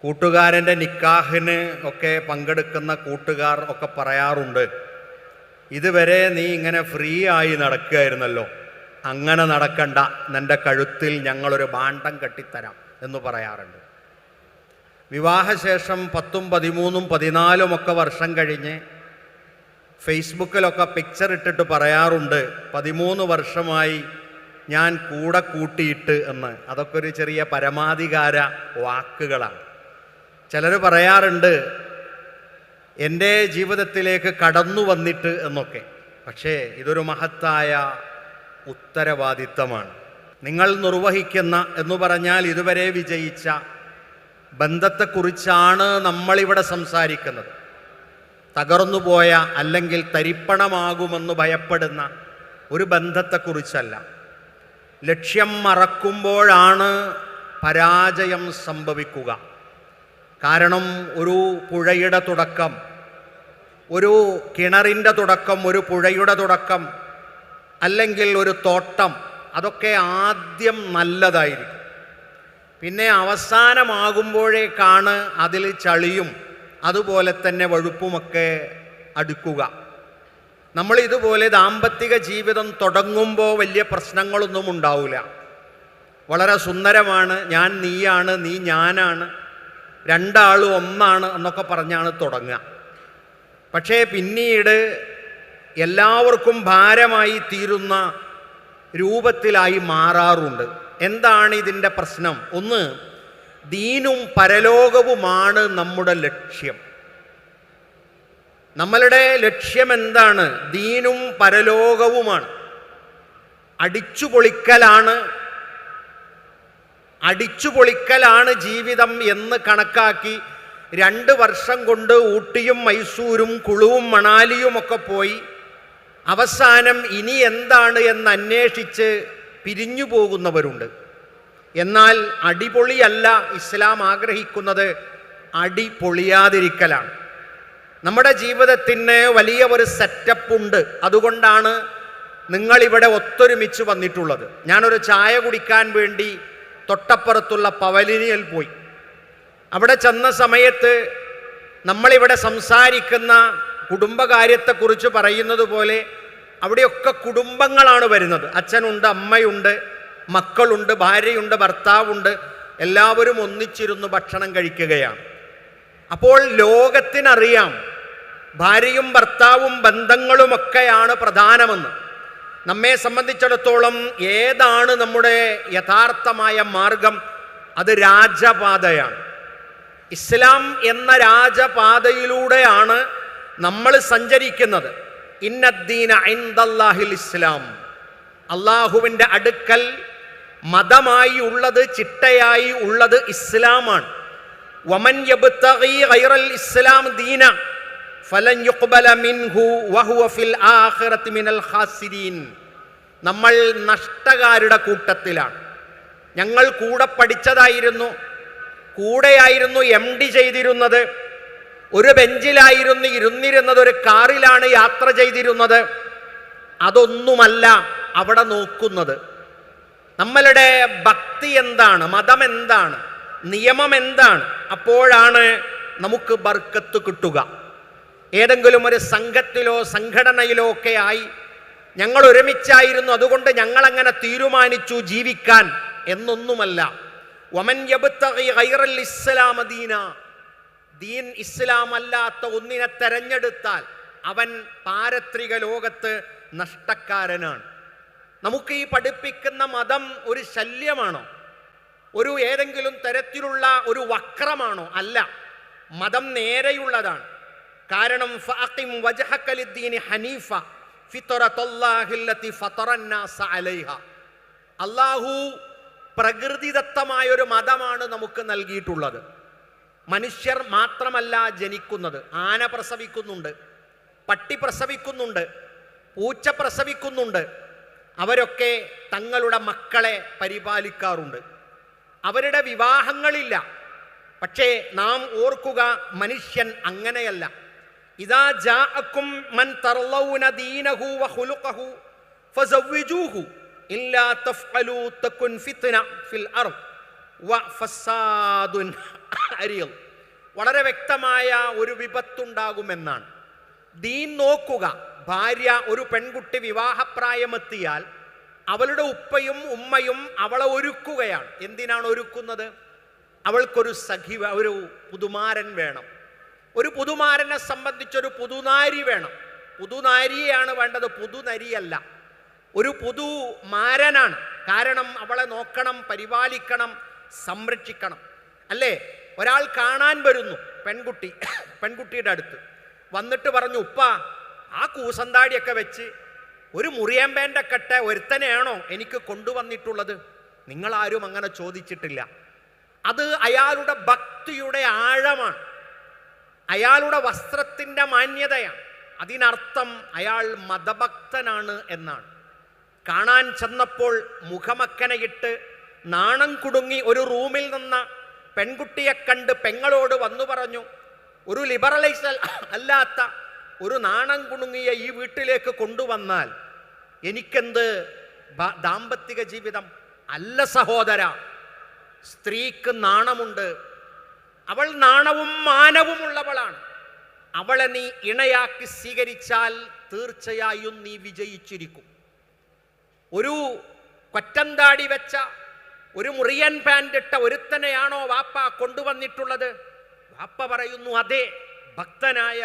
കൂട്ടുകാരൻ്റെ നിക്കാഹിന് ഒക്കെ പങ്കെടുക്കുന്ന കൂട്ടുകാർ ഒക്കെ പറയാറുണ്ട്, ഇതുവരെ നീ ഇങ്ങനെ ഫ്രീ ആയി നടക്കുകയായിരുന്നല്ലോ, അങ്ങനെ നടക്കണ്ട, നിൻ്റെ കഴുത്തിൽ ഞങ്ങളൊരു ഭാണ്ഡം കെട്ടിത്തരാം എന്ന് പറയാറുണ്ട്. വിവാഹശേഷം 10, 13, 14 ഒക്കെ വർഷം കഴിഞ്ഞ് ഫേസ്ബുക്കിലൊക്കെ പിക്ചർ ഇട്ടിട്ട് പറയാറുണ്ട്, 13 വർഷമായി ഞാൻ കൂടെ കൂട്ടിയിട്ട് എന്ന്. അതൊക്കെ ഒരു ചെറിയ പരമാധികാര വാക്കുകളാണ്. ചിലർ പറയാറുണ്ട് എൻ്റെ ജീവിതത്തിലേക്ക് കടന്നു വന്നിട്ട് എന്നൊക്കെ. പക്ഷേ ഇതൊരു മഹത്തായ ഉത്തരവാദിത്തമാണ്. നിങ്ങൾ നിർവഹിക്കുന്ന എന്ന് പറഞ്ഞാൽ ഇതുവരെ വിജയിച്ച ബന്ധത്തെക്കുറിച്ചാണ് നമ്മളിവിടെ സംസാരിക്കുന്നത്. തകർന്നുപോയ അല്ലെങ്കിൽ തരിപ്പണമാകുമെന്ന് ഭയപ്പെടുന്ന ഒരു ബന്ധത്തെക്കുറിച്ചല്ല. ലക്ഷ്യം മറക്കുമ്പോഴാണ് പരാജയം സംഭവിക്കുക. കാരണം ഒരു പുഴയുടെ തുടക്കം, ഒരു കിണറിൻ്റെ തുടക്കം, ഒരു പുഴയുടെ തുടക്കം, അല്ലെങ്കിൽ ഒരു തോട്ടം, അതൊക്കെ ആദ്യം നല്ലതായിരിക്കും. പിന്നെ അവസാനമാകുമ്പോഴേക്കാണ് അതിൽ ചളിയും അതുപോലെ തന്നെ വഴുപ്പുമൊക്കെ അടുക്കുക. നമ്മൾ ഇതുപോലെ ദാമ്പത്തിക ജീവിതം തുടങ്ങുമ്പോൾ വലിയ പ്രശ്നങ്ങളൊന്നും ഉണ്ടാവില്ല. വളരെ സുന്ദരമാണ്, ഞാൻ നീയാണ്, നീ ഞാനാണ്, രണ്ടാളും ഒന്നാണ് എന്നൊക്കെ പറഞ്ഞാണ് തുടങ്ങുക. പക്ഷേ പിന്നീട് എല്ലാവർക്കും ഭാരമായി തീരുന്ന രൂപത്തിലായി മാറാറുണ്ട്. എന്താണ് ഇതിൻ്റെ പ്രശ്നം? ഒന്ന്, ദീനും പരലോകവുമാണ് നമ്മുടെ ലക്ഷ്യം. നമ്മളുടെ ലക്ഷ്യം എന്താണ്? ദീനും പരലോകവുമാണ്. അടിച്ചുപൊളിക്കലാണ് ജീവിതം എന്ന് കണക്കാക്കി 2 വർഷം കൊണ്ട് ഊട്ടിയും മൈസൂരും കുളുവും മണാലിയും ഒക്കെ പോയി അവസാനം ഇനി എന്താണ് എന്ന് അന്വേഷിച്ച് പിരിഞ്ഞു പോകുന്നവരുണ്ട്. എന്നാൽ അടിപൊളിയല്ല ഇസ്ലാം ആഗ്രഹിക്കുന്നത്, അടിപൊളിയാതിരിക്കലാണ്. നമ്മുടെ ജീവിതത്തിന് വലിയ ഒരു സെറ്റപ്പ് ഉണ്ട്. അതുകൊണ്ടാണ് നിങ്ങളിവിടെ ഒത്തൊരുമിച്ച് വന്നിട്ടുള്ളത്. ഞാനൊരു ചായ കുടിക്കാൻ വേണ്ടി തൊട്ടപ്പുറത്തുള്ള പവലിനിയിൽ പോയി. അവിടെ ചെന്ന സമയത്ത് നമ്മളിവിടെ സംസാരിക്കുന്ന കുടുംബകാര്യത്തെക്കുറിച്ച് പറയുന്നത് പോലെ അവിടെയൊക്കെ കുടുംബങ്ങളാണ് വരുന്നത്. അച്ഛനുണ്ട്, അമ്മയുണ്ട്, മക്കളുണ്ട്, ഭാര്യയുണ്ട്, ഭർത്താവുണ്ട്, എല്ലാവരും ഒന്നിച്ചിരുന്ന് ഭക്ഷണം കഴിക്കുകയാണ്. അപ്പോൾ ലോകത്തിനറിയാം ഭാര്യയും ഭർത്താവും ബന്ധങ്ങളുമൊക്കെയാണ് പ്രധാനമെന്ന്. നമ്മെ സംബന്ധിച്ചിടത്തോളം ഏതാണ് നമ്മുടെ യഥാർത്ഥമായ മാർഗം? അത് രാജപാതയാണ്. ഇസ്ലാം എന്ന രാജപാതയിലൂടെയാണ് നമ്മൾ സഞ്ചരിക്കുന്നത്. ഇന്നദ്ദീന ഇൻദല്ലാഹിൽ ഇസ്ലാം. അള്ളാഹുവിൻ്റെ അടുക്കൽ മതമായി ഉള്ളത്, ചിട്ടയായി ഉള്ളത് ഇസ്ലാമാണ്. വമൻ യബ്തഗി ഗൈറൽ ഇസ്ലാം ദീന ഫലൻ യുഖ്ബല മിൻഹു വഹുവ ഫിൽ ആഖിറതി മിനൽ ഖാസിരീൻ. നമ്മൾ നഷ്ടകാരുടെ കൂട്ടത്തിലാണ്. ഞങ്ങൾ കൂടെ പഠിച്ചതായിരുന്നു, കൂടെയായിരുന്നു MD ചെയ്തിരുന്നത്, ഒരു ബെഞ്ചിലായിരുന്നു ഇരുന്നിരുന്നത്, ഒരു കാറിലാണ് യാത്ര ചെയ്തിരുന്നത്. അതൊന്നുമല്ല അവിടെ നോക്കുന്നത്. നമ്മളുടെ ഭക്തി എന്താണ്, മതം എന്താണ്, നിയമം എന്താണ്? അപ്പോഴാണ് നമുക്ക് ബർക്കത്ത് കിട്ടുക. ഏതെങ്കിലും ഒരു സംഘത്തിലോ സംഘടനയിലോ ഒക്കെ ആയി ഞങ്ങൾ ഒരുമിച്ചായിരുന്നു, അതുകൊണ്ട് ഞങ്ങളങ്ങനെ തീരുമാനിച്ചു ജീവിക്കാൻ എന്നൊന്നുമല്ല. വമൻ യബ്തഗി ഗൈറൽ ഇസ്ലാമ ദീന. ദീൻ ഇസ്ലാം അല്ലാത്ത ഒന്നിനെ തെരഞ്ഞെടുത്താൽ അവൻ പാരത്രിക ലോകത്ത് നഷ്ടക്കാരനാണ്. നമുക്ക് ഈ പഠിപ്പിക്കുന്ന മതം ഒരു ശല്യമാണോ? ഒരു ഏതെങ്കിലും തരത്തിലുള്ള ഒരു വക്രമാണോ? അല്ല, മതം നേരെയുള്ളതാണ്. കാരണം ഫഅഖിം വജ്ഹക ലിദ്ദീനി ഹനീഫ ഫിത്രത്തുല്ലാഹില്ലതി ഫതറന്നാസ അലൈഹ. അല്ലാഹു പ്രകൃതിദത്തമായൊരു മതമാണ് നമുക്ക് നൽകിയിട്ടുള്ളത്. മനുഷ്യർ മാത്രമല്ല ജനിക്കുന്നത്. ആന പ്രസവിക്കുന്നുണ്ട്, പട്ടി പ്രസവിക്കുന്നുണ്ട്, പൂച്ച പ്രസവിക്കുന്നുണ്ട്. അവരൊക്കെ തങ്ങളുടെ മക്കളെ പരിപാലിക്കാറുണ്ട്. അവരുടെ വിവാഹങ്ങളില്ല. പക്ഷേ നാം ഓർക്കുക, മനുഷ്യൻ അങ്ങനെയല്ല. ഇദാ ജാഅക്കും മൻ തർലൗന ദീനഹു വഖുലുഖഹു ഫസവ്വിജൂഹു ഇല്ലാ തഫ്അലു തകുൻ ഫിത്ന ഫിൽ അർദ് വഫസാദുൻ അരിയൽ, വളരെ വ്യക്തമായ ഒരു വിപത്തുണ്ടാകുമെന്നാണ്. ദീൻ നോക്കുക. ഭാര്യ, ഒരു പെൺകുട്ടി വിവാഹപ്രായമെത്തിയാൽ അവളുടെ ഉപ്പയും ഉമ്മയും അവളെ ഒരുക്കുകയാണ്. എന്തിനാണ് ഒരുക്കുന്നത്? അവൾക്കൊരു സഖി, ഒരു പുതുമാരൻ വേണം. ഒരു പുതുമാരനെ സംബന്ധിച്ചൊരു പുതുനാരി വേണം. പുതുനാരിയെയാണ് വേണ്ടത്, പുതുനരിയല്ല. ഒരു പുതുമാരനാണ്. കാരണം അവളെ നോക്കണം, പരിപാലിക്കണം, സംരക്ഷിക്കണം. അല്ലേ? ഒരാൾ കാണാൻ വരുന്നു, പെൺകുട്ടിയുടെ അടുത്ത് വന്നിട്ട് പറഞ്ഞു, ഉപ്പ, ആ കൂസന്താടിയൊക്കെ വെച്ച് ഒരു മുറിയമ്പേൻ്റെ കെട്ട ഒരുത്തനെയാണോ എനിക്ക് കൊണ്ടുവന്നിട്ടുള്ളത്? നിങ്ങളാരും അങ്ങനെ ചോദിച്ചിട്ടില്ല. അത് അയാളുടെ ഭക്തിയുടെ ആഴമാണ്, അയാളുടെ വസ്ത്രത്തിൻ്റെ മാന്യതയാണ്. അതിനർത്ഥം അയാൾ മതഭക്തനാണ് എന്നാണ്. കാണാൻ ചെന്നപ്പോൾ മുഖമക്കനയിട്ട് നാണം കുടുങ്ങി ഒരു റൂമിൽ നിന്ന പെൺകുട്ടിയെ കണ്ട് പെങ്ങളോട് വന്നു പറഞ്ഞു, ഒരു ലിബറലൈസ് അല്ലാത്ത ഒരു നാണം കുടുങ്ങിയ ഈ വീട്ടിലേക്ക് കൊണ്ടുവന്നാൽ എനിക്കെന്ത് ദാമ്പത്തിക ജീവിതം? അല്ല സഹോദര, സ്ത്രീക്ക് നാണമുണ്ട്. അവൾ നാണവും മാനവുമുള്ളവളാണ്. അവളെ നീ ഇണയാക്കി സ്വീകരിച്ചാൽ തീർച്ചയായും നീ വിജയിച്ചിരിക്കും. ഒരു കൊറ്റന്താടി വെച്ച, ഒരു മുറിയൻ പാൻറ്റിട്ട ഒരുത്തനെയാണോ വാപ്പ കൊണ്ടുവന്നിട്ടുള്ളത്? വാപ്പ പറയുന്നു, അതെ, ഭക്തനായ,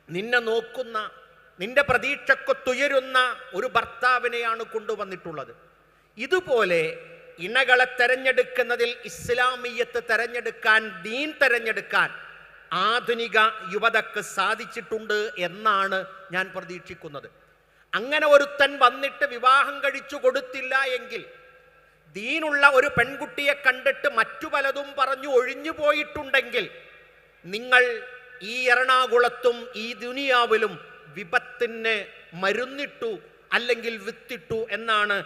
നിന്നെ നോക്കുന്ന, നിന്റെ പ്രതീക്ഷക്കൊത്തുയരുന്ന ഒരു ഭർത്താവിനെയാണ് കൊണ്ടുവന്നിട്ടുള്ളത്. ഇതുപോലെ ഇണകളെ തെരഞ്ഞെടുക്കുന്നതിൽ ഇസ്ലാമിയത്ത് തെരഞ്ഞെടുക്കാൻ, ദീൻ തെരഞ്ഞെടുക്കാൻ ആധുനിക യുവതക്ക് സാധിച്ചിട്ടുണ്ട് എന്നാണ് ഞാൻ പ്രതീക്ഷിക്കുന്നത്. അങ്ങനെ ഒരുത്തൻ വന്നിട്ട് വിവാഹം കഴിച്ചു കൊടുത്തില്ല എങ്കിൽ, ദീനുള്ള ഒരു പെൺകുട്ടിയെ കണ്ടിട്ട് മറ്റു പലതും പറഞ്ഞു ഒഴിഞ്ഞു പോയിട്ടുണ്ടെങ്കിൽ, നിങ്ങൾ ഈ എറണാകുളത്തും ഈ ദുനിയാവിലും വിപത്തിന് മരുന്നിട്ടു, അല്ലെങ്കിൽ വിത്തിട്ടു എന്നാണ്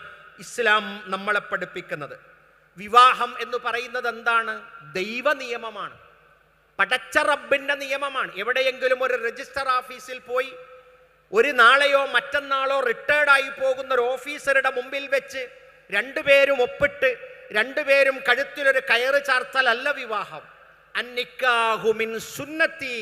ഇസ്ലാം നമ്മളെ പഠിപ്പിക്കുന്നത്. വിവാഹം എന്ന് പറയുന്നത് എന്താണ്? ദൈവ നിയമമാണ്, പടച്ച റബ്ബിൻ്റെ നിയമമാണ്. എവിടെയെങ്കിലും ഒരു രജിസ്റ്റർ ഓഫീസിൽ പോയി ഒരു നാളെയോ മറ്റന്നാളോ റിട്ടയർഡായി പോകുന്ന ഒരു ഓഫീസറുടെ മുമ്പിൽ വെച്ച് രണ്ടുപേരും ഒപ്പിട്ട് രണ്ടുപേരും കഴുത്തിലൊരു കയറ് ചാർത്തലല്ല വിവാഹം. അന്നിക്കാഹു മിൻ സുന്നത്തി,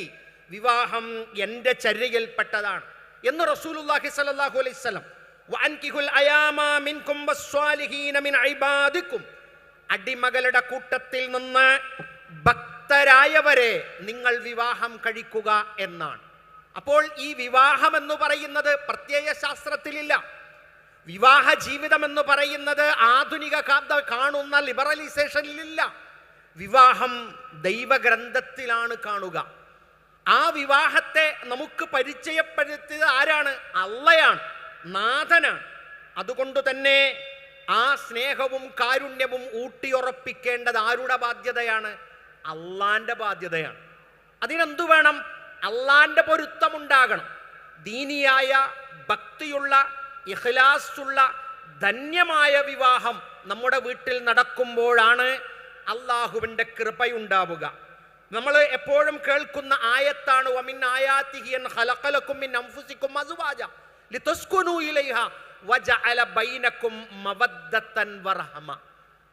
വിവാഹം എൻ്റെ ചര്യയിൽപ്പെട്ടതാണ് എന്ന് റസൂലുള്ളാഹി സ്വല്ലല്ലാഹു അലൈഹി വസല്ലം. വഅൻകിഹുൽ അയാമ മിൻകും വസ്വാലിഹീന മിൻ ഇബാദിക്കും, അടിമകളുടെ കൂട്ടത്തിൽ നിന്ന് ഭക്തരായവരെ നിങ്ങൾ വിവാഹം കഴിക്കുക എന്നാണ്. അപ്പോൾ ഈ വിവാഹം എന്ന് പറയുന്നത് പ്രത്യയ ശാസ്ത്രത്തിലില്ല. വിവാഹ ജീവിതം എന്ന് പറയുന്നത് ആധുനിക കാണുന്ന ലിബറലൈസേഷനിലില്ല. വിവാഹം ദൈവഗ്രന്ഥത്തിലാണ് കാണുക. ആ വിവാഹത്തെ നമുക്ക് പരിചയപ്പെടുത്തിയത് ആരാണ്? അള്ളയാണ്, നാഥനാണ്. അതുകൊണ്ട് തന്നെ ആ സ്നേഹവും കാരുണ്യവും ഊട്ടിയുറപ്പിക്കേണ്ടത് ആരുടെ ബാധ്യതയാണ്? അള്ളാന്റെ ബാധ്യതയാണ്. അതിനെന്തു വേണം? അള്ളാന്റെ പൊരുത്തമുണ്ടാകണം. ദീനിയായ, ഭക്തിയുള്ള, ഇഖ്ലാസുള്ള, ധന്യമായ വിവാഹം നമ്മുടെ വീട്ടിൽ നടക്കുമ്പോഴാണ് അള്ളാഹുവിൻ്റെ കൃപയുണ്ടാവുക. നമ്മൾ എപ്പോഴും കേൾക്കുന്ന ആയത്താണ്, വമിൻ ആയാതിഹി അൻ ഖലഖലകും മിൻ അൻഫുസികും അസ്വാജ ലിതസ്കുനൂ ഇലൈഹ വജഅല ബൈനകും മവദ്ദതൻ വറഹമ.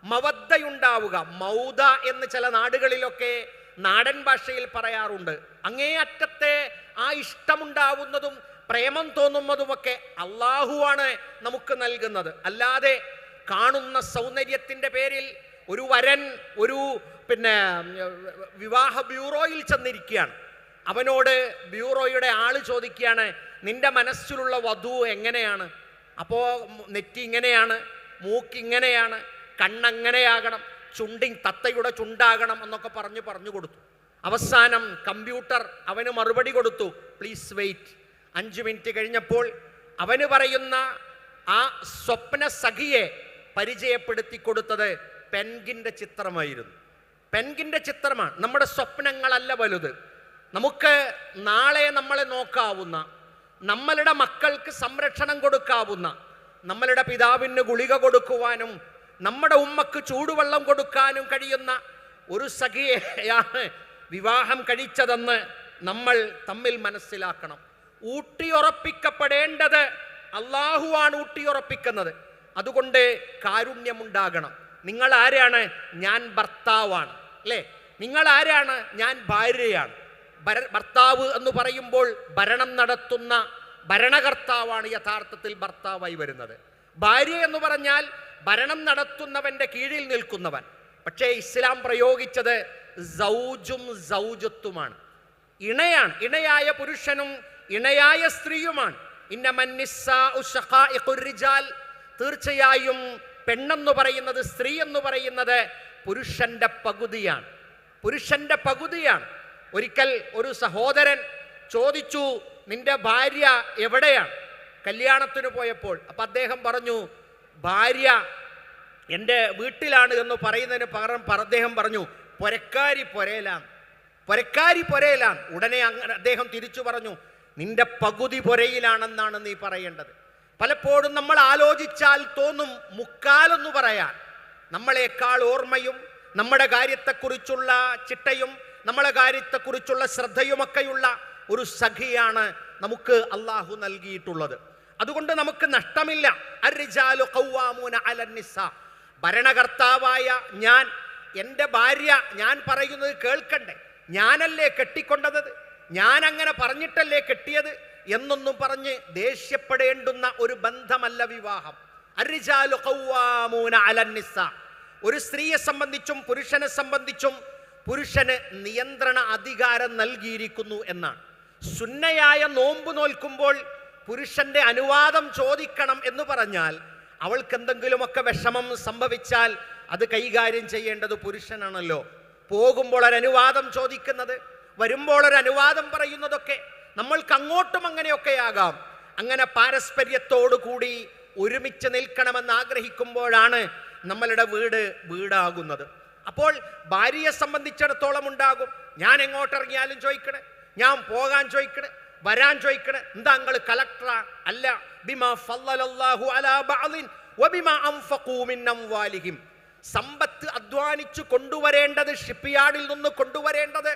മവദ്ദയുണ്ടാവുക. മൗദ എന്ന് ചില നാടുകളിലൊക്കെ നാടൻ ഭാഷയിൽ പറയാറുണ്ട്. അങ്ങേയറ്റത്തെ ആ ഇഷ്ടമുണ്ടാവുന്നതും പ്രേമം തോന്നുന്നതുമൊക്കെ അള്ളാഹുവാണ് നമുക്ക് നൽകുന്നത്. അല്ലാതെ കാണുന്ന സൗന്ദര്യത്തിൻ്റെ പേരിൽ ഒരു വരൻ ഒരു വിവാഹ ബ്യൂറോയിൽ ചെന്നിരിക്കുകയാണ്. അവനോട് ബ്യൂറോയുടെ ആള് ചോദിക്കുകയാണ്, നിന്റെ മനസ്സിലുള്ള വധു എങ്ങനെയാണ്? അപ്പോൾ നെറ്റി ഇങ്ങനെയാണ്, മൂക്കിങ്ങനെയാണ്, കണ്ണങ്ങനെയാകണം, തത്തയുടെ ചുണ്ടാകണം എന്നൊക്കെ പറഞ്ഞു കൊടുത്തു. അവസാനം കമ്പ്യൂട്ടർ അവന് മറുപടി കൊടുത്തു, പ്ലീസ് വെയിറ്റ്. 5 മിനിറ്റ് കഴിഞ്ഞപ്പോൾ അവന് പറയുന്ന ആ സ്വപ്ന സഖിയെ പരിചയപ്പെടുത്തി കൊടുത്തത് പെൻഗിൻ്റെ ചിത്രമായിരുന്നു. പെൻഗിൻ്റെ ചിത്രമാണ്. നമ്മുടെ സ്വപ്നങ്ങളല്ല വലുത്. നമുക്ക് നാളെ നമ്മളെ നോക്കാവുന്ന, നമ്മളുടെ മക്കൾക്ക് സംരക്ഷണം കൊടുക്കാവുന്ന, നമ്മളുടെ പിതാവിന് ഗുളിക കൊടുക്കുവാനും നമ്മുടെ ഉമ്മക്ക് ചൂടുവെള്ളം കൊടുക്കാനും കഴിയുന്ന ഒരു സഖിയെയാണ് വിവാഹം കഴിച്ചതെന്ന് നമ്മൾ തമ്മിൽ മനസ്സിലാക്കണം. ഊട്ടിയുറപ്പിക്കപ്പെടേണ്ടത് അള്ളാഹുവാണ് ഊട്ടിയുറപ്പിക്കുന്നത്. അതുകൊണ്ട് കാരുണ്യമുണ്ടാകണം. നിങ്ങൾ ആരാണ്? ഞാൻ ഭർത്താവാണ്. അല്ലേ? നിങ്ങൾ ആരാണ്? ഞാൻ ഭാര്യയാണ്. ഭർത്താവ് എന്ന് പറയുമ്പോൾ ഭരണം നടത്തുന്ന ഭരണകർത്താവാണ് യഥാർത്ഥത്തിൽ ഭർത്താവായി വരുന്നത്. ഭാര്യ എന്ന് പറഞ്ഞാൽ ഭരണം നടത്തുന്നവന്റെ കീഴിൽ നിൽക്കുന്നവൻ. പക്ഷേ ഇസ്ലാം പ്രയോഗിച്ചത് സൗജും സൗജത്തുമാണ്. ഇണയാണ്. ഇണയായ പുരുഷനും ഇണയായ സ്ത്രീയുമാണ്. തീർച്ചയായും പെണ്ണെന്ന് പറയുന്നത്, സ്ത്രീ എന്ന് പറയുന്നത് പുരുഷന്റെ പകുതിയാണ്. പുരുഷന്റെ പകുതിയാണ്. ഒരിക്കൽ ഒരു സഹോദരൻ ചോദിച്ചു, നിന്റെ ഭാര്യ എവിടെയാണ്? കല്യാണത്തിന് പോയപ്പോൾ. അപ്പം അദ്ദേഹം പറഞ്ഞു, ഭാര്യ എൻ്റെ വീട്ടിലാണ് എന്ന് പറയുന്നതിന് പകരം അദ്ദേഹം പറഞ്ഞു, പൊരക്കാരി പൊരയിലാണ്, പൊരക്കാരി പൊരയിലാണ്. ഉടനെ അങ്ങനെ അദ്ദേഹം തിരിച്ചു പറഞ്ഞു, നിന്റെ പകുതി പൊരയിലാണെന്നാണ് നീ പറയേണ്ടത്. പലപ്പോഴും നമ്മൾ ആലോചിച്ചാൽ തോന്നും മുക്കാലെന്ന് പറയാൻ. നമ്മളെക്കാൾ ഓർമ്മയും നമ്മുടെ കാര്യത്തെക്കുറിച്ചുള്ള ചിട്ടയും നമ്മളെ കാര്യത്തെക്കുറിച്ചുള്ള ശ്രദ്ധയുമൊക്കെയുള്ള ഒരു സഖിയാണ് നമുക്ക് അള്ളാഹു നൽകിയിട്ടുള്ളത്. അതുകൊണ്ട് നമുക്ക് നഷ്ടമില്ല. അർരിജാലു ഖവ്വാമൂന അലന്നിസാ. ഭരണകർത്താവായ ഞാൻ, എൻ്റെ ഭാര്യ ഞാൻ പറയുന്നത് കേൾക്കണ്ടേ? ഞാനല്ലേ കെട്ടിക്കൊണ്ടത്, ഞാൻ അങ്ങനെ പറഞ്ഞിട്ടല്ലേ കെട്ടിയത് എന്നൊന്നും പറഞ്ഞ് ദേഷ്യപ്പെടേണ്ടുന്ന ഒരു ബന്ധമല്ല വിവാഹം. അർരിജാലു ഖവ്വാമൂന അലന്നിസാ. ഒരു സ്ത്രീയെ സംബന്ധിച്ചും പുരുഷനെ സംബന്ധിച്ചും പുരുഷന് നിയന്ത്രണ അധികാരം നൽകിയിരിക്കുന്നു എന്നാണ്. സുന്നയായ നോമ്പ് നോൽക്കുമ്പോൾ പുരുഷന്റെ അനുവാദം ചോദിക്കണം എന്ന് പറഞ്ഞാൽ അവൾക്ക് എന്തെങ്കിലുമൊക്കെ വിഷമം സംഭവിച്ചാൽ അത് കൈകാര്യം ചെയ്യേണ്ടത് പുരുഷനാണല്ലോ. പോകുമ്പോൾ ഒരു അനുവാദം ചോദിക്കുന്നത്, വരുമ്പോൾ ഒരു അനുവാദം പറയുന്നതൊക്കെ നമ്മൾക്ക് അങ്ങോട്ടും അങ്ങനെയൊക്കെയാകാം. അങ്ങനെ പാരസ്പര്യത്തോടു കൂടി ഒരുമിച്ച് നിൽക്കണമെന്ന് ആഗ്രഹിക്കുമ്പോഴാണ് നമ്മളുടെ വീടാകുന്നത്. അപ്പോൾ ഭാര്യയെ സംബന്ധിച്ചിടത്തോളം ഉണ്ടാകും, ഞാൻ എങ്ങോട്ടിറങ്ങിയാലും ചോദിക്കണേ, ഞാൻ പോകാൻ ചോദിക്കണേ, വരാൻ ചോദിക്കണേ. എന്താ നിങ്ങൾ കളക്ടറാ? അല്ല. ബിമാ ഫളലല്ലാഹു അലാ ബഅദിൻ വബിമാ അൻഫഖൂ മിൻ അംവാലിഹിം. സമ്പത്ത് അധ്വാനിച്ചു കൊണ്ടുവരേണ്ടത്, ഷിപ്പ്യാർഡിൽ നിന്ന് കൊണ്ടുവരേണ്ടത്,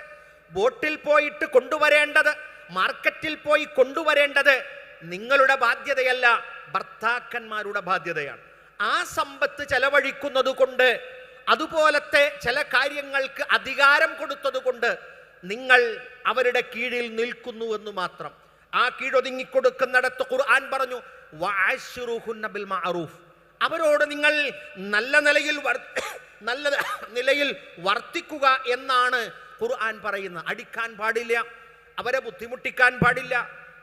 ബോട്ടിൽ പോയിട്ട് കൊണ്ടുവരേണ്ടത്, മാർക്കറ്റിൽ പോയി കൊണ്ടുവരേണ്ടത് നിങ്ങളുടെ ബാധ്യതയല്ല, ഭർത്താക്കന്മാരുടെ ബാധ്യതയാണ്. ആ സമ്പത്ത് ചെലവഴിക്കുന്നത് കൊണ്ട്, അതുപോലത്തെ ചില കാര്യങ്ങൾക്ക് അധികാരം കൊടുത്തത് കൊണ്ട് നിങ്ങൾ അവരുടെ കീഴിൽ നിൽക്കുന്നു എന്ന് മാത്രം. ആ കീഴൊതുങ്ങിക്കൊടുക്കുന്നിടത്ത് ഖുർആൻ പറഞ്ഞു, വഅശ്റുഹുന്ന ബിൽ മഅറൂഫ്. അവരോട് നിങ്ങൾ നല്ല നിലയിൽ വർത്തിക്കുക എന്നാണ് ഖുർആൻ പറയുന്നത്. അടിക്കാൻ പാടില്ല, അവരെ ബുദ്ധിമുട്ടിക്കാൻ പാടില്ല,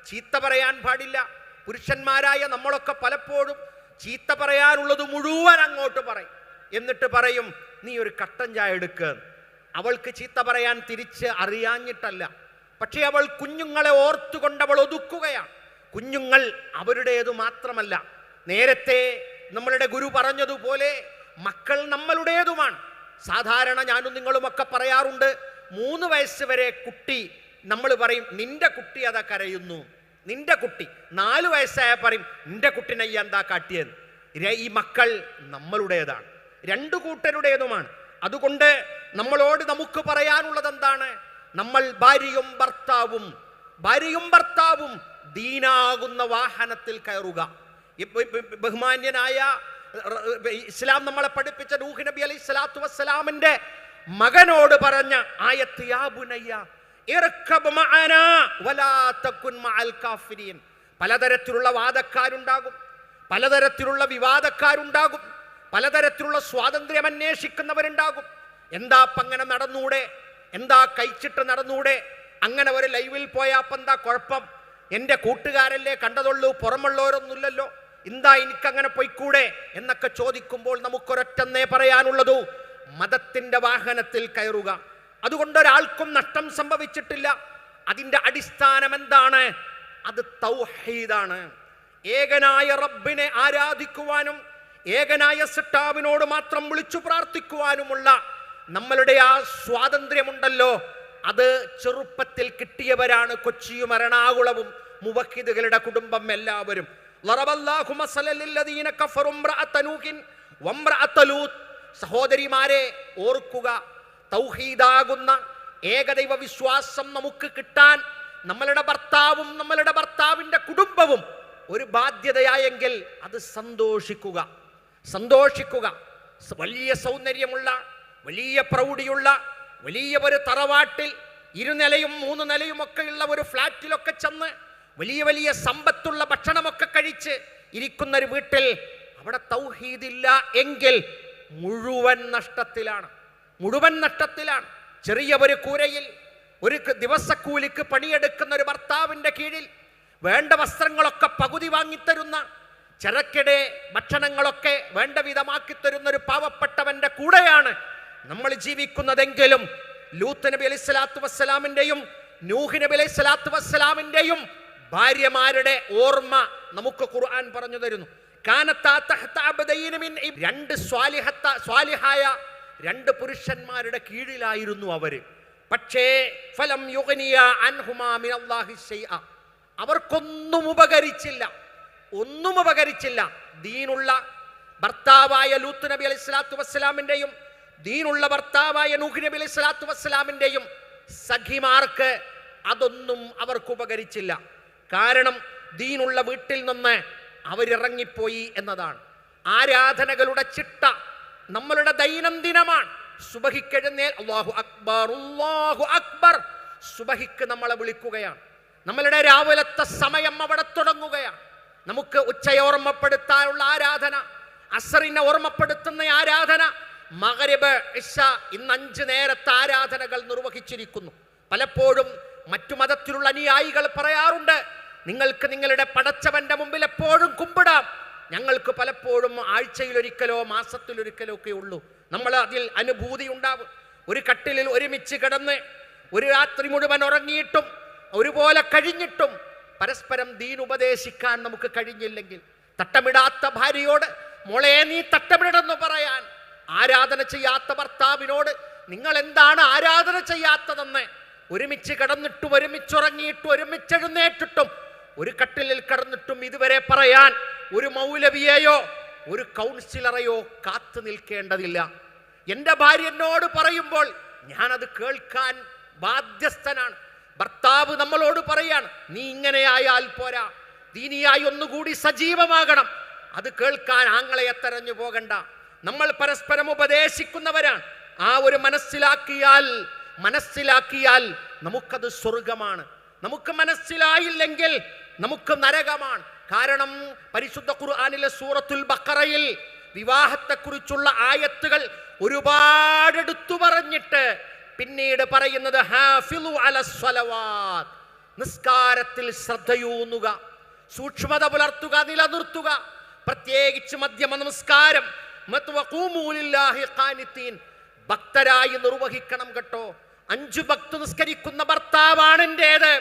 ചീത്ത പറയാൻ പാടില്ല. പുരുഷന്മാരായ നമ്മളൊക്കെ പലപ്പോഴും ചീത്ത പറയാനുള്ളത് മുഴുവൻ അങ്ങോട്ട് പറയും. എന്നിട്ട് പറയും, നീ ഒരു കട്ടൻ ചായ എടുക്കുക. അവൾക്ക് ചീത്ത പറയാൻ തിരിച്ച് അറിയാഞ്ഞിട്ടല്ല, പക്ഷേ അവൾ കുഞ്ഞുങ്ങളെ ഓർത്തുകൊണ്ട് അവൾ ഒതുക്കുകയാണ്. കുഞ്ഞുങ്ങൾ അവരുടേതു മാത്രമല്ല. നേരത്തെ നമ്മളുടെ ഗുരു പറഞ്ഞതുപോലെ മക്കൾ നമ്മളുടേതുമാണ്. സാധാരണ ഞാനും നിങ്ങളുമൊക്കെ പറയാറുണ്ട്, 3 വയസ്സ് വരെ കുട്ടി, നമ്മൾ പറയും നിന്റെ കുട്ടി അതാ കരയുന്നു, നിന്റെ കുട്ടി. 4 വയസ്സായ പറയും നിന്റെ കുട്ടിനെ എന്താ കാട്ടിയെന്ന്. ഈ മക്കൾ നമ്മളുടേതാണ്, 2 കൂട്ടരുടേതുമാണ്. അതുകൊണ്ട് നമ്മളോട് നമുക്ക് പറയാനുള്ളത് എന്താണ്? നമ്മൾ ഭാര്യയും ഭർത്താവും ദീനാകുന്ന വാഹനത്തിൽ കയറുക. ബഹുമാന്യനായ ഇസ്ലാം നമ്മളെ പഠിപ്പിച്ച നൂഹ് നബി അലൈഹി സ്വലാത്തു വസ്സലാമിന്റെ മകനോട് പറഞ്ഞ ആയത്ത്, യാ ബുനയ്യ ഇർകബ് മഅനാ വലാ തകുൻ മഅൽ കാഫിരീൻ. പലതരത്തിലുള്ള വാദക്കാരുണ്ടാകും, പലതരത്തിലുള്ള വിവാദക്കാരുണ്ടാകും, പലതരത്തിലുള്ള സ്വാതന്ത്ര്യം അന്വേഷിക്കുന്നവരുണ്ടാകും. എന്താ അങ്ങനെ നടന്നൂടെ, എന്താ കഴിച്ചിട്ട് നടന്നൂടെ, അങ്ങനെ ഒരു ലൈവിൽ പോയാപ്പം എന്താ കുഴപ്പം, എൻ്റെ കൂട്ടുകാരല്ലേ കണ്ടതുള്ളൂ, പുറമുള്ളവരൊന്നുമില്ലല്ലോ, എന്താ എനിക്കങ്ങനെ പോയിക്കൂടെ എന്നൊക്കെ ചോദിക്കുമ്പോൾ നമുക്കൊരൊറ്റന്നേ പറയാനുള്ളൂ, മതത്തിൻ്റെ വാഹനത്തിൽ കയറുക. അതുകൊണ്ട് ഒരാൾക്കും നഷ്ടം സംഭവിച്ചിട്ടില്ല. അതിൻ്റെ അടിസ്ഥാനം എന്താണ്? അത് തൗഹീദാണ്. ഏകനായ റബ്ബിനെ ആരാധിക്കുവാനും ഏകനായ സൃഷ്ടാവിനോട് മാത്രം വിളിച്ചു പ്രാർത്ഥിക്കുവാനുമുള്ള നമ്മളുടെ ആ സ്വാതന്ത്ര്യമുണ്ടല്ലോ, അത് ചെറുപ്പത്തിൽ കിട്ടിയവരാണ് കൊച്ചിയും എറണാകുളവും മുവഹിദുകളുടെ കുടുംബം എല്ലാവരും. സഹോദരിമാരെ ഓർക്കുക, തൗഹീദാകുന്ന ഏകദൈവ വിശ്വാസം നമുക്ക് കിട്ടാൻ നമ്മളുടെ ഭർത്താവും നമ്മളുടെ ഭർത്താവിൻ്റെ കുടുംബവും ഒരു ബാധ്യതയായെങ്കിൽ അത് സന്തോഷിക്കുക. വലിയ സൗന്ദര്യമുള്ള വലിയ പ്രൗഢിയുള്ള വലിയ ഒരു തറവാട്ടിൽ 2 നിലയും 3 നിലയും ഒക്കെയുള്ള ഒരു ഫ്ലാറ്റിലൊക്കെ ചെന്ന് വലിയ വലിയ സമ്പത്തുള്ള ഭക്ഷണമൊക്കെ കഴിച്ച് ഇരിക്കുന്ന ഒരു വീട്ടിൽ അവിടെ തൗഹീദില്ല എങ്കിൽ മുഴുവൻ നഷ്ടത്തിലാണ്. ചെറിയ ഒരു കൂരയിൽ ഒരു ദിവസക്കൂലിക്ക് പണിയെടുക്കുന്ന ഒരു ഭർത്താവിൻ്റെ കീഴിൽ വേണ്ട വസ്ത്രങ്ങളൊക്കെ പകുതി വാങ്ങിത്തരുന്ന, ചെറുക്കിടെ ഭക്ഷണങ്ങളൊക്കെ വേണ്ട വിധമാക്കി തരുന്ന ഒരു പാവപ്പെട്ടവന്റെ കൂടെയാണ് നമ്മൾ ജീവിക്കുന്നതെങ്കിലും ലൂത്ത് നബി അലൈഹി സ്വലാത്തു വസ്സലാമിൻ്റെയും നൂഹ് നബി അലൈഹി സ്വലാത്തു വസ്സലാമിൻ്റെയും ഭാര്യമാരുടെ ഓർമ്മ നമുക്ക് ഖുർആൻ പറഞ്ഞു തരുന്നു. സ്വാലിഹായ 2 പുരുഷന്മാരുടെ കീഴിലായിരുന്നു അവര്. പക്ഷേ ഫലം യുഗ്നിയ അൻഹുമാ മിനല്ലാഹി ശൈഅ, അവർക്കൊന്നും ഉപകരിച്ചില്ല. ദീനുള്ള ഭർത്താവായ ലൂത്ത് നബി അലൈഹി സ്വലാത്തു വസ്സലാമിൻ്റെയും ദീനുള്ള ഭർത്താവായ നൂഹ് നബി അലൈഹി സ്വലാത്തു വസ്സലാമിൻ്റെയും സഖിമാർക്ക് അതൊന്നും അവർക്ക് ഉപകരിച്ചില്ല. കാരണം ദീനുള്ള വീട്ടിൽ നിന്ന് അവരിറങ്ങിപ്പോയി എന്നതാണ്. ആരാധനകളുടെ ചിട്ട നമ്മളുടെ ദൈനംദിനമാണ്. സുബഹിക്കെഴുന്നേൽ അല്ലാഹു അക്ബർ അല്ലാഹു അക്ബർ, സുബഹിക്ക് നമ്മളെ വിളിക്കുകയാണ്. നമ്മളുടെ രാവിലത്തെ സമയം അവിടെ തുടങ്ങുകയാണ്. നമുക്ക് ഉച്ചയെ ഓർമ്മപ്പെടുത്താനുള്ള ആരാധന, അസ്റിനെ ഓർമ്മപ്പെടുത്തുന്ന ആരാധന, മഗ്രിബ് ഇശ, ഇന്ന് 5 നേരത്തെ ആരാധനകൾ നിർവഹിച്ചിരിക്കുന്നു. പലപ്പോഴും മറ്റു മതത്തിലുള്ള അനുയായികൾ പറയാറുണ്ട്, നിങ്ങൾക്ക് നിങ്ങളുടെ പടച്ചവന്റെ മുമ്പിൽ എപ്പോഴും കുമ്പിടാം, ഞങ്ങൾക്ക് പലപ്പോഴും ആഴ്ചയിലൊരിക്കലോ മാസത്തിലൊരിക്കലോ ഒക്കെ ഉള്ളൂ. നമ്മൾ അതിൽ അനുഭൂതി ഉണ്ടാവും. ഒരു കട്ടിലിൽ ഒരുമിച്ച് കിടന്ന് ഒരു രാത്രി മുഴുവൻ ഉറങ്ങിയിട്ടും ഒരുപോലെ കഴിഞ്ഞിട്ടും പരസ്പരം ദീൻ ഉപദേശിക്കാൻ നമുക്ക് കഴിഞ്ഞില്ലെങ്കിൽ, തട്ടമിടാത്ത ഭാര്യയോട് മോളെ നീ തട്ടമിടണമെന്ന് പറയാൻ, ആരാധന ചെയ്യാത്ത ഭർത്താവിനോട് നിങ്ങൾ എന്താണ് ആരാധന ചെയ്യാത്തതെന്ന്, ഒരുമിച്ച് കിടന്നിട്ടും ഒരുമിച്ചുറങ്ങിയിട്ടും ഒരുമിച്ചെഴുന്നേറ്റിട്ടും ഒരു കട്ടിലിൽ കിടന്നിട്ടും ഇതുവരെ പറയാൻ ഒരു മൗലവിയെയോ ഒരു കൗൺസിലറെയോ കാത്തു നിൽക്കേണ്ടതില്ല. എൻ്റെ ഭാര്യ എന്നോട് പറയുമ്പോൾ ഞാനത് കേൾക്കാൻ ബാധ്യസ്ഥനാണ്. ഭർത്താവ് നമ്മളോട് പറയാണ്, നീ ഇങ്ങനെയായാൽ പോരാ, ദീനിയായി ഒന്നുകൂടി സജീവമാകണം, അത് കേൾക്കാൻ ആങ്ങളെ തെരഞ്ഞു പോകണ്ട. നമ്മൾ പരസ്പരം ഉപദേശിക്കുന്നവരാണ്. ആ ഒരു മനസ്സിലാക്കിയാൽ നമുക്കത് സ്വർഗമാണ്. നമുക്ക് മനസ്സിലായില്ലെങ്കിൽ നമുക്ക് നരകമാണ്. കാരണം പരിശുദ്ധ ഖുർആനിലെ സൂറത്തുൽ ബഖറയിൽ വിവാഹത്തെക്കുറിച്ചുള്ള ആയത്തുകൾ ഒരുപാട് എടുത്തു പറഞ്ഞിട്ട് പിന്നീട് പറയുന്നത് ഹാഫിളു അലസ് സ്വലവാത്ത്, നിസ്കാരത്തിൽ ശ്രദ്ധയൂന്നുക, സൂക്ഷ്മത പുലർത്തുക, നിലനിർത്തുക. പ്രത്യേകിച്ച് മധ്യമ നമസ്കാരം ഭക്തരായി നിർവഹിക്കണം കേട്ടോ. 5 വക്ത് നിസ്കരിക്കുന്ന ഭർത്താവാണ് എന്റേത്,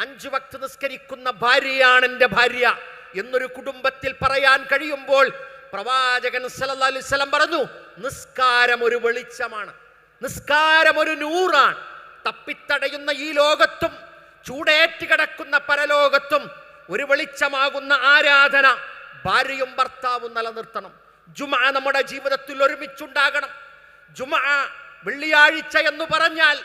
5 വക്ത് നിസ്കരിക്കുന്ന ഭാര്യയാണ് എൻ്റെ ഭാര്യ എന്നൊരു കുടുംബത്തിൽ പറയാൻ കഴിയുമ്പോൾ പ്രവാചകൻ സല്ലല്ലാഹു അലൈഹി വസല്ലം പറഞ്ഞു, നിസ്കാരം ഒരു വെളിച്ചമാണ്, നിസ്കാരം ഒരു നൂറാണ്. തപ്പിത്തടയുന്ന ഈ ലോകത്തും ചൂടേറ്റ് കിടക്കുന്ന പരലോകത്തും ഒരു വെളിച്ചമാകുന്ന ആരാധന ഭാര്യയും ഭർത്താവും നിലനിർത്തണം. ജുമുഅ നമ്മുടെ ജീവിതത്തിൽ ഒരുമിച്ചുണ്ടാകണം. ജുമുഅ വെള്ളിയാഴ്ച എന്ന് പറഞ്ഞാൽ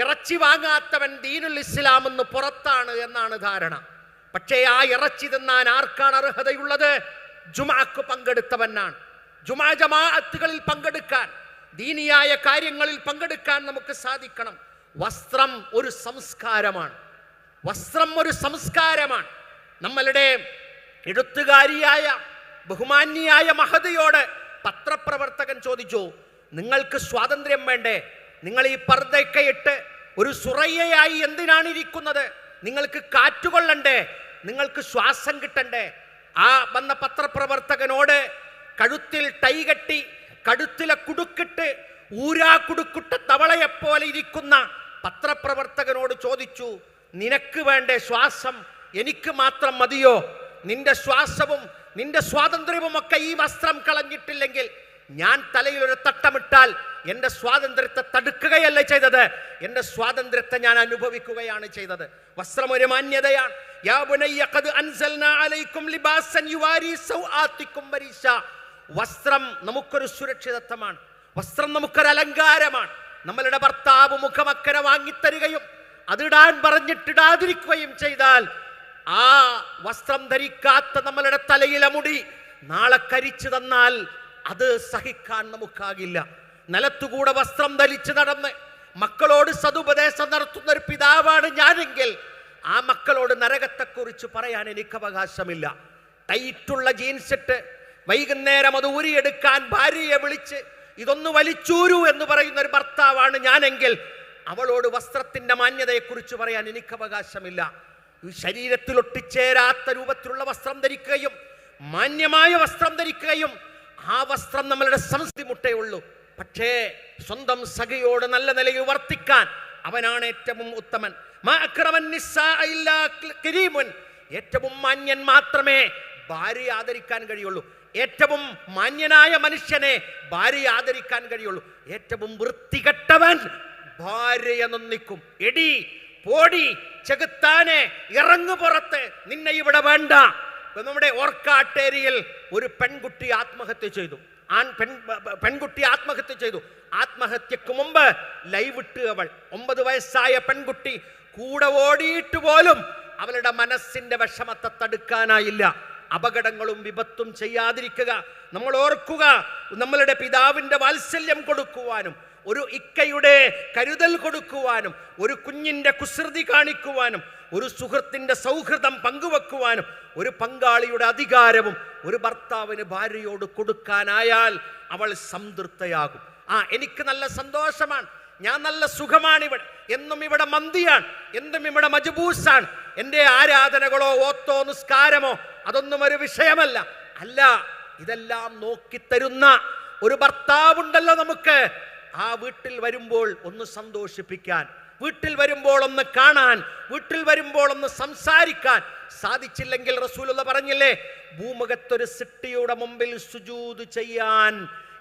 ഇറച്ചി വാങ്ങാത്തവൻ ദീനുൽ ഇസ്ലാം എന്ന് പുറത്താണ് എന്നാണ് ധാരണ. പക്ഷേ ആ ഇറച്ചി തിന്നാൻ ആർക്കാണ് അർഹതയുള്ളത്? ജുമുഅക്ക് പങ്കെടുത്തവനാണ്. ജുമുഅ ജമാഅത്തുകളിൽ പങ്കെടുക്കാൻ, ദീനിയായ കാര്യങ്ങളിൽ പങ്കെടുക്കാൻ നമുക്ക് സാധിക്കണം. വസ്ത്രം ഒരു സംസ്കാരമാണ്. നമ്മളുടെ എഴുത്തുകാരിയായ ബഹുമാന്യായ മഹദിയോട് പത്രപ്രവർത്തകൻ ചോദിച്ചു, നിങ്ങൾക്ക് സ്വാതന്ത്ര്യം വേണ്ടേ? നിങ്ങൾ ഈ പർദ്ദയൊക്കെ ഇട്ട് ഒരു സുറയ്യയായി എന്തിനാണ് ഇരിക്കുന്നത്? നിങ്ങൾക്ക് കാറ്റുകൊള്ളണ്ടേ? നിങ്ങൾക്ക് ശ്വാസം കിട്ടണ്ടേ? ആ വന്ന പത്രപ്രവർത്തകനോട് കഴുത്തിൽ ടൈ കെട്ടി കഴുത്തിലെ കുടുക്കിട്ട് ഊരാ കുടുക്കിട്ട തവളയെപ്പോലെ ഇരിക്കുന്ന പത്രപ്രവർത്തകനോട് ചോദിച്ചു, നിനക്ക് വേണ്ടേ ശ്വാസം? എനിക്ക് മാത്രം മതിയോ? നിന്റെ ശ്വാസവും നിന്റെ സ്വാതന്ത്ര്യവും ഒക്കെ ഈ വസ്ത്രം കളഞ്ഞിട്ടില്ലെങ്കിൽ ഞാൻ തലയിൽ ഒരു തട്ടമിട്ടാൽ എൻ്റെ സ്വാതന്ത്ര്യത്തെ തടുക്കുകയല്ല ചെയ്തത്, എൻ്റെ സ്വാതന്ത്ര്യത്തെ ഞാൻ അനുഭവിക്കുകയാണ് ചെയ്തത്. വസ്ത്രം ഒരു മാന്യതയാണ്. യാ ബുനയ്യ ഖദ് അൻസൽനാ അലൈക്കും ലിബാസൻ യുവാരി സൗആതിക്കും വരീശ. വസ്ത്രം നമുക്കൊരു സുരക്ഷിതത്വമാണ്. വസ്ത്രം നമുക്കൊരു അലങ്കാരമാണ്. നമ്മളുടെ ഭർത്താവ് മുഖമക്കര വാങ്ങിത്തരികയും അതിടാൻ പറഞ്ഞിട്ടിടാതിരിക്കുകയും ചെയ്താൽ ആ വസ്ത്രം ധരിക്കാത്ത നമ്മളുടെ തലയിലെ മുടി നാളെ കരിച്ചു തന്നാൽ അത് സഹിക്കാൻ നമുക്കാകില്ല. നിലത്തുകൂടെ വസ്ത്രം ധരിച്ച് നടന്ന് മക്കളോട് സതുപദേശം നടത്തുന്ന ഒരു പിതാവാണ് ഞാനെങ്കിൽ ആ മക്കളോട് നരകത്തെക്കുറിച്ച് പറയാൻ എനിക്ക് അവകാശമില്ല. ടൈറ്റുള്ള ജീൻസ് ഇട്ട് വൈകുന്നേരം അത് ഊരിയെടുക്കാൻ ഭാര്യയെ വിളിച്ച് ഇതൊന്ന് വലിച്ചൂരു എന്ന് പറയുന്ന ഒരു ഭർത്താവാണ് ഞാനെങ്കിൽ അവളോട് വസ്ത്രത്തിന്റെ മാന്യതയെക്കുറിച്ച് പറയാൻ എനിക്ക് അവകാശമില്ല. ശരീരത്തിൽ ഒട്ടിച്ചേരാത്ത രൂപത്തിലുള്ള വസ്ത്രം ധരിക്കുകയും മാന്യമായ വസ്ത്രം ധരിക്കുകയും ആ വസ്ത്രം നമ്മളുടെ സംസ്കൃതി മുട്ടേ ഉള്ളൂ. പക്ഷേ സ്വന്തം സഖിയോട് നല്ല നിലയിൽ വർത്തിക്കാൻ അവനാണ് ഏറ്റവും ഉത്തമൻ. ഏറ്റവും മാന്യൻ മാത്രമേ ഭാര്യ ആദരിക്കാൻ കഴിയുള്ളൂ. ഏറ്റവും മാന്യനായ മനുഷ്യനെ ഭാര്യ ആദരിക്കാൻ കഴിയുള്ളൂ. ഏറ്റവും വൃത്തികെട്ടവൻ ഭാര്യയെ നൊന്നിക്കും. എടി പോടി ചെകുത്താനെ ഇറങ്ങു പുറത്ത്, നിന്നെ ഇവിടെ വേണ്ട. നമ്മുടെ ഓർക്കാട്ടേരിയിൽ ഒരു പെൺകുട്ടി ആത്മഹത്യ ചെയ്തു. പെൺകുട്ടി ആത്മഹത്യ ചെയ്തു. ആത്മഹത്യക്ക് മുമ്പ് ലൈവ് ഇട്ട് അവൾ 9 വയസ്സായ പെൺകുട്ടി കൂടെ ഓടിയിട്ട് പോലും അവളുടെ മനസ്സിന്റെ വിഷമത്തെ തടുക്കാനായില്ല. അപകടങ്ങളും വിപത്തും ചെയ്യാതിരിക്കുക. നമ്മൾ ഓർക്കുക, നമ്മളുടെ പിതാവിന്റെ വാത്സല്യം കൊടുക്കുവാനും ഒരു ഇക്കയുടെ കരുതൽ കൊടുക്കുവാനും ഒരു കുഞ്ഞിന്റെ കുസൃതി കാണിക്കുവാനും ഒരു സുഹൃത്തിന്റെ സൗഹൃദം പങ്കുവെക്കുവാനും ഒരു പങ്കാളിയുടെ അധികാരവും ഒരു ഭർത്താവിന് ഭാര്യയോട് കൊടുക്കാനായാൽ അവൾ സംതൃപ്തയാകും. എനിക്ക് നല്ല സന്തോഷമാണ്, ഞാൻ നല്ല സുഖമാണ്, ഇവിടെ എന്നും ഇവിടെ മന്തിയാണ്, എന്നും ഇവിടെ മജ്ബൂസാണ്. എൻ്റെ ആരാധനകളോ ഓത്തോ നിസ്കാരമോ അതൊന്നും ഒരു വിഷയമല്ല. അല്ല, ഇതെല്ലാം നോക്കിത്തരുന്ന ഒരു ഭർത്താവുണ്ടല്ലോ നമുക്ക്. ആ വീട്ടിൽ വരുമ്പോൾ ഒന്ന് സന്തോഷിപ്പിക്കാൻ, വീട്ടിൽ വരുമ്പോൾ ഒന്ന് കാണാൻ, വീട്ടിൽ വരുമ്പോൾ ഒന്ന് സംസാരിക്കാൻ സാധിച്ചില്ലെങ്കിൽ റസൂലുള്ള പറഞ്ഞില്ലേ, ഭൂമുഖത്തൊരു സിട്ടിയുടെ മുമ്പിൽ സുജൂദ് ചെയ്യാൻ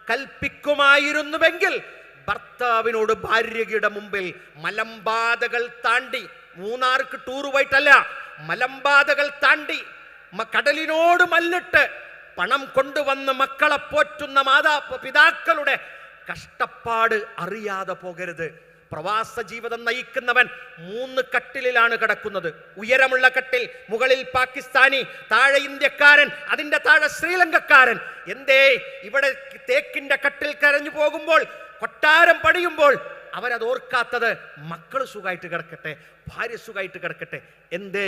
കൽപ്പിക്കുമായിരുന്നുവെങ്കിൽ ഭർത്താവിനോട് ഭാര്യയുടെ മുമ്പിൽ മലമ്പാതകൾ താണ്ടി, മൂന്നാർക്ക് ടൂർ പോയിട്ടല്ല, മലമ്പാതകൾ താണ്ടി കടലിനോട് മല്ലിട്ട് പണം കൊണ്ടുവന്ന് മക്കളെ പോറ്റുന്ന പിതാക്കളുടെ കഷ്ടപ്പാട് അറിയാതെ പോകരുത്. പ്രവാസ ജീവിതം നയിക്കുന്നവൻ 3 കട്ടിലാണ് കിടക്കുന്നത്. ഉയരമുള്ള കട്ടിൽ, മുകളിൽ പാകിസ്ഥാനി, താഴെ ഇന്ത്യക്കാരൻ, അതിന്റെ താഴെ ശ്രീലങ്കക്കാരൻ. എന്തേ ഇവിടെ തേക്കിന്റെ കട്ടിൽ കരഞ്ഞു പോകുമ്പോൾ, കൊട്ടാരം പണിയുമ്പോൾ അവരത് ഓർക്കാത്തത്? മക്കൾ സുഖമായിട്ട് കിടക്കട്ടെ, ഭാര്യ സുഖമായിട്ട് കിടക്കട്ടെ. എന്തേ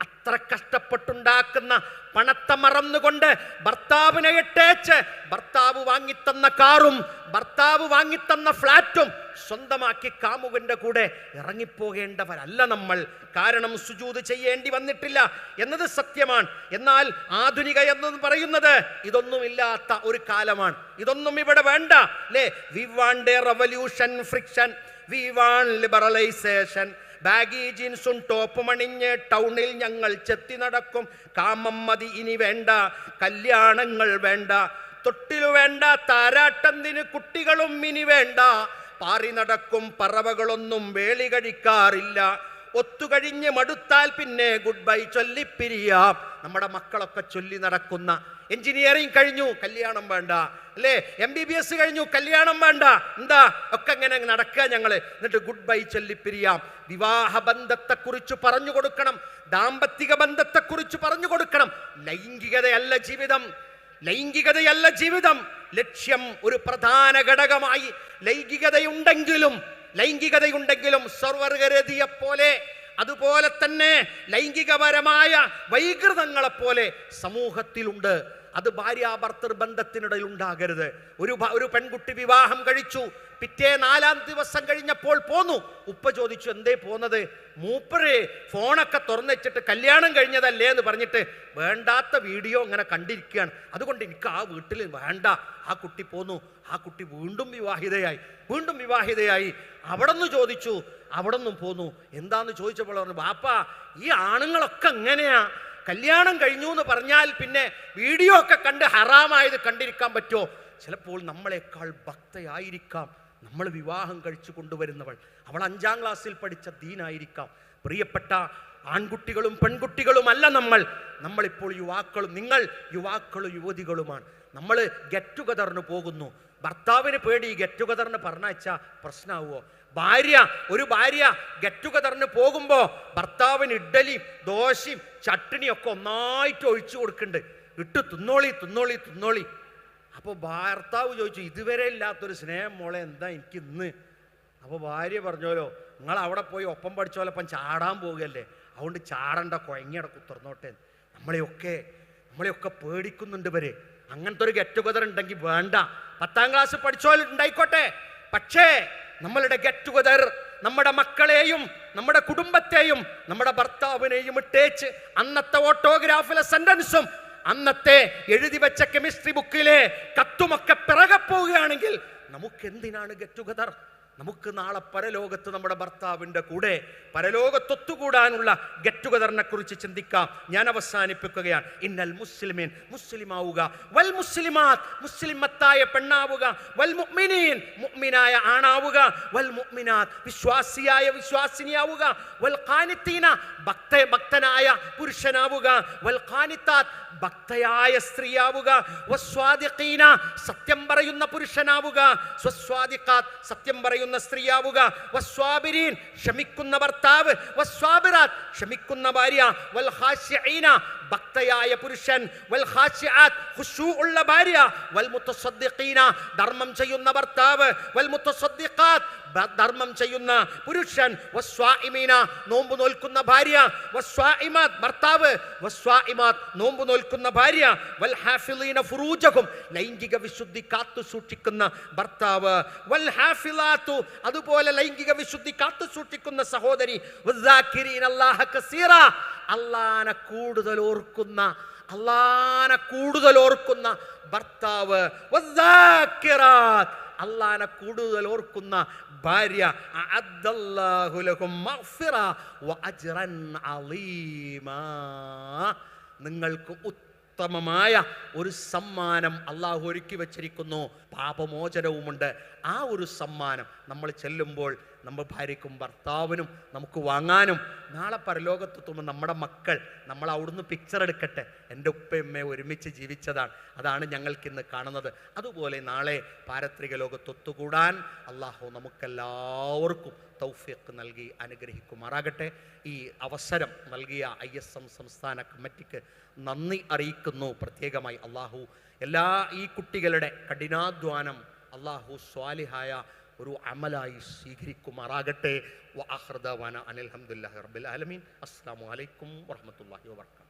അത്ര കഷ്ടപ്പെട്ടുണ്ടാക്കുന്ന പണത്തെ മറന്നുകൊണ്ട് ഭർത്താവിനെ ഇട്ടേച്ച് ഭർത്താവ് വാങ്ങിത്തന്ന കാറും ഭർത്താവ് വാങ്ങിത്തന്ന ഫ്ലാറ്റും സ്വന്തമാക്കി കാമുകന്റെ കൂടെ ഇറങ്ങിപ്പോകേണ്ടവരല്ല നമ്മൾ. കാരണം സുജൂദ് ചെയ്യേണ്ടി വന്നിട്ടില്ല എന്നത് സത്യമാണ്. എന്നാൽ ആധുനിക എന്ന് പറയുന്നത് ഇതൊന്നുമില്ലാത്ത ഒരു കാലമാണ്. ഇതൊന്നും ഇവിടെ വേണ്ട അല്ലേ? We want a revolution, friction, we want liberalisation. Baggy ജീൻസും ടോപ്പും അണിഞ്ഞ് ടൗണിൽ ഞങ്ങൾ ചെത്തി നടക്കും. കാമം മതി ഇനി വേണ്ട, കല്യാണങ്ങൾ വേണ്ട, തൊട്ടിലു വേണ്ട, താരാട്ടന്തിന് കുട്ടികളും ഇനി വേണ്ട. പാറി നടക്കും പറവകളൊന്നും വേളി കഴിക്കാറില്ല. ഒത്തുകഴിഞ്ഞ് മടുത്താൽ പിന്നെ ഗുഡ് ബൈ ചൊല്ലിപ്പിരിയാം. നമ്മുടെ മക്കളൊക്കെ ചൊല്ലി നടക്കുന്ന, എഞ്ചിനീയറിംഗ് കഴിഞ്ഞു കല്യാണം വേണ്ട അല്ലേ, MBBS കഴിഞ്ഞു കല്യാണം വേണ്ട, എന്താ ഒക്കെ ഇങ്ങനെ നടക്കുക ഞങ്ങള്, എന്നിട്ട് ഗുഡ് ബൈ ചൊല്ലിപ്പിരിയാം. വിവാഹ ബന്ധത്തെക്കുറിച്ച് പറഞ്ഞു കൊടുക്കണം, ദാമ്പത്തിക ബന്ധത്തെക്കുറിച്ച് പറഞ്ഞു കൊടുക്കണം. ലൈംഗികതയല്ല ജീവിതം, ലൈംഗികതയല്ല ജീവിതം. ലക്ഷ്യം ഒരു പ്രധാന ഘടകമായി ലൈംഗികതയുണ്ടെങ്കിലും സർവർഗരതിയെപ്പോലെ, അതുപോലെ തന്നെ ലൈംഗികപരമായ വൈകൃതങ്ങളെപ്പോലെ സമൂഹത്തിലുണ്ട്. അത് ഭാര്യാഭർത്തൃ ബന്ധത്തിനിടയിൽ ഉണ്ടാകരുത്. ഒരു പെൺകുട്ടി വിവാഹം കഴിച്ചു, പിറ്റേ 4-ാം ദിവസം കഴിഞ്ഞപ്പോൾ പോന്നു. ഉപ്പ ചോദിച്ചു, എന്തേ പോന്നത്? മൂപ്പര് ഫോണൊക്കെ തുറന്നുവെച്ചിട്ട് കല്യാണം കഴിഞ്ഞതല്ലേ എന്ന് പറഞ്ഞിട്ട് വേണ്ടാത്ത വീഡിയോ ഇങ്ങനെ കണ്ടിരിക്കുകയാണ്, അതുകൊണ്ട് എനിക്ക് ആ വീട്ടിൽ വേണ്ട. ആ കുട്ടി പോന്നു. ആ കുട്ടി വീണ്ടും വിവാഹിതയായി. അവിടെ നിന്ന് ചോദിച്ചു, അവിടെ നിന്നും പോന്നു. എന്താന്ന് ചോദിച്ചപ്പോൾ പറഞ്ഞു, ബാപ്പാ ഈ ആണുങ്ങളൊക്കെ എങ്ങനെയാ, കല്യാണം കഴിഞ്ഞു എന്ന് പറഞ്ഞാൽ പിന്നെ വീഡിയോ ഒക്കെ കണ്ട് ഹറാമായത് കണ്ടിരിക്കാൻ പറ്റുമോ? ചിലപ്പോൾ നമ്മളെക്കാൾ ഭക്തയായിരിക്കാം നമ്മൾ വിവാഹം കഴിച്ചു കൊണ്ടുവരുന്നവൾ. അവൾ 5-ാം ക്ലാസ്സിൽ പഠിച്ച ദീനായിരിക്കാം. പ്രിയപ്പെട്ട ആൺകുട്ടികളും പെൺകുട്ടികളുമല്ല നമ്മളിപ്പോൾ യുവാക്കളും, നിങ്ങൾ യുവാക്കളും യുവതികളുമാണ്. നമ്മൾ ഗെറ്റ് ടുഗദറിന് പോകുന്നു. ഭർത്താവിന് പേടി ഗെറ്റ് ടുഗദറിന് പറഞ്ഞയച്ചാൽ പ്രശ്നമാവുമോ? ഒരു ഭാര്യ ഗെറ്റ് ടുഗദറിന് പോകുമ്പോൾ ഭർത്താവിന് ഇഡ്ഡലിയും ദോശയും ചട്ടിനിയും ഒക്കെ ഒന്നായിട്ട് ഒഴിച്ചു കൊടുക്കുന്നുണ്ട്. ഇട്ട് തിന്നോളി. അപ്പോൾ ഭർത്താവ് ചോദിച്ചു, ഇതുവരെ ഇല്ലാത്തൊരു സ്നേഹം മോളെ എന്താ എനിക്ക് ഇന്ന്? അപ്പോൾ ഭാര്യ പറഞ്ഞോലോ, നിങ്ങൾ അവിടെ പോയി ഒപ്പം പഠിച്ചോലപ്പം ചാടാൻ പോവുകയല്ലേ, അതുകൊണ്ട് ചാടണ്ട, കുഴങ്ങിയട കുത്തിർന്നോട്ടെ. നമ്മളെയൊക്കെ പേടിക്കുന്നുണ്ട് ഇവര്. അങ്ങനത്തെ ഒരു ഗെറ്റ് ടുഗദർ ഉണ്ടെങ്കിൽ വേണ്ട, 10ാം ക്ലാസ് പഠിച്ചോൽ ഉണ്ടായിക്കോട്ടെ, പക്ഷേ നമ്മളുടെ ഗെറ്റ് ടുഗദർ നമ്മുടെ മക്കളെയും നമ്മുടെ കുടുംബത്തെയും നമ്മുടെ ഭർത്താവിനെയും ഇട്ടേച്ച് അന്നത്തെ ഓട്ടോഗ്രാഫിലെ സെന്റൻസും അന്നത്തെ എഴുതി വെച്ച കെമിസ്ട്രി ബുക്കിലെ കത്തുമൊക്കെ പിറകെ പോവുകയാണെങ്കിൽ നമുക്ക് എന്തിനാണ് ഗെറ്റ് ടുഗദർ? നമുക്ക് നാളെ പരലോകത്ത് നമ്മുടെ ഭർത്താവിൻ്റെ കൂടെ പരലോകത്തൊത്തുകൂടാനുള്ള ഗെറ്റ് ടുഗദറിനെ കുറിച്ച് ചിന്തിക്കാം. ഞാൻ അവസാനിപ്പിക്കുകയാണ്. ഇന്നൽ മുസ്ലിമീൻ, മുസ്ലിമാവുക, വൽ മുസ്ലിമാത്ത്, മുസ്ലിമത്തായ പെണ്ണാവുക, വൽ മുഅ്മിനീൻ, മുഅ്മിനായ ആണാവുക, വൽ മുഅ്മിനാത്ത്, വിശ്വാസിയായ വിശ്വാസിനിയാവുക, വൽ ഖാനിത്തീന, ഭക്തനായ പുരുഷനാവുക, വൽ ഖാനിത്താത്ത്, ഭക്തയായ സ്ത്രീയാവുക, വസ്വാദിഖീന, സത്യം പറയുന്ന പുരുഷനാവുക, സ്വസ്വാദിഖാത്ത്, സത്യം പറയുന്ന സ്ത്രീയാവുക, വസ്വാബിരീൻ, ക്ഷമിക്കുന്ന ഭർത്താവ്, വസ്വാബിറാത്ത്, ക്ഷമിക്കുന്ന ഭാര്യ, വൽ ഖാശിഈന, ഭക്തയായ പുരുഷൻ, വൽ ഖാശിആത്ത്, ഖുശൂ ഉള്ള ഭാര്യ, വൽ മുതസദ്ദിഖീന, ധർമ്മം ചെയ്യുന്ന ഭർത്താവ്, വൽ മുതസദ്ദിഖാത്ത്, ധർമ്മം ചെയ്യുന്ന പുരുഷൻ, വസ്വാഇമീന, നോമ്പ് നോൽക്കുന്ന ഭാര്യ, വസ്വാഇമാത്ത്, ഭർത്താവ്, വസ്വാഇമാത്ത്, നോമ്പ് നോൽക്കുന്ന ഭാര്യ, വൽ ഹാഫിളീന ഫുറൂജഹും, ലൈംഗിക വിശുദ്ധി കാത്തു സൂക്ഷിക്കുന്ന ഭർത്താവ്, വൽ ഹാഫിളാത്തു, അതുപോലെ ലൈംഗിക വിശുദ്ധി കാത്തു സൂക്ഷിക്കുന്ന സഹോദരി, വസ്സാകിരീന അല്ലാഹ കസീറ, അല്ലാഹനെ കൂടുതൽ ഓർക്കുന്ന ഭർത്താവ്, വസ്സാകിറാത്ത്, അല്ലാഹനെ കൂടുതൽ ഓർക്കുന്ന ഭാര്യ, അഅദ്ദല്ലാഹു ലഹും മഗ്ഫിറ വ അജ്റൻ അളീമാ, നിങ്ങൾക്ക് ഉത്തമമായ ഒരു സമ്മാനം അള്ളാഹു ഒരുക്കി വച്ചിരിക്കുന്നു, പാപമോചനവുമുണ്ട്. ആ ഒരു സമ്മാനം നമ്മൾ ചെല്ലുമ്പോൾ നമ്മൾ ഭാര്യയ്ക്കും ഭർത്താവിനും നമുക്ക് വാങ്ങാനും, നാളെ പരലോകത്തെത്തുമ്പോൾ നമ്മുടെ മക്കൾ നമ്മൾ അവിടുന്ന് പിക്ചർ എടുക്കട്ടെ, എൻ്റെ ഉപ്പയമ്മയെ ഒരുമിച്ച് ജീവിച്ചതാണ്, അതാണ് ഞങ്ങൾക്കിന്ന് കാണുന്നത്. അതുപോലെ നാളെ പാരത്രിക ലോകത്തൊത്തുകൂടാൻ അള്ളാഹു നമുക്കെല്ലാവർക്കും തൗഫീഖ് നൽകി അനുഗ്രഹിക്കുമാറാകട്ടെ. ഈ അവസരം നൽകിയ ISM സംസ്ഥാന കമ്മിറ്റിക്ക് നന്ദി അറിയിക്കുന്നു പ്രത്യേകമായി. അള്ളാഹു ഈ കുട്ടികളുടെ കഠിനാധ്വാനം അള്ളാഹു സ്വാലിഹായ ഒരു അമലായി സ്വീകരിക്കുമാറാകട്ടെ. വ ആഖിറു ദഅവാന അനിൽ ഹംദുലില്ലാഹി റബ്ബിൽ ആലമീൻ. അസ്സലാമു അലൈക്കും വറഹ്മത്തുള്ളാഹി വബറകാതുഹു.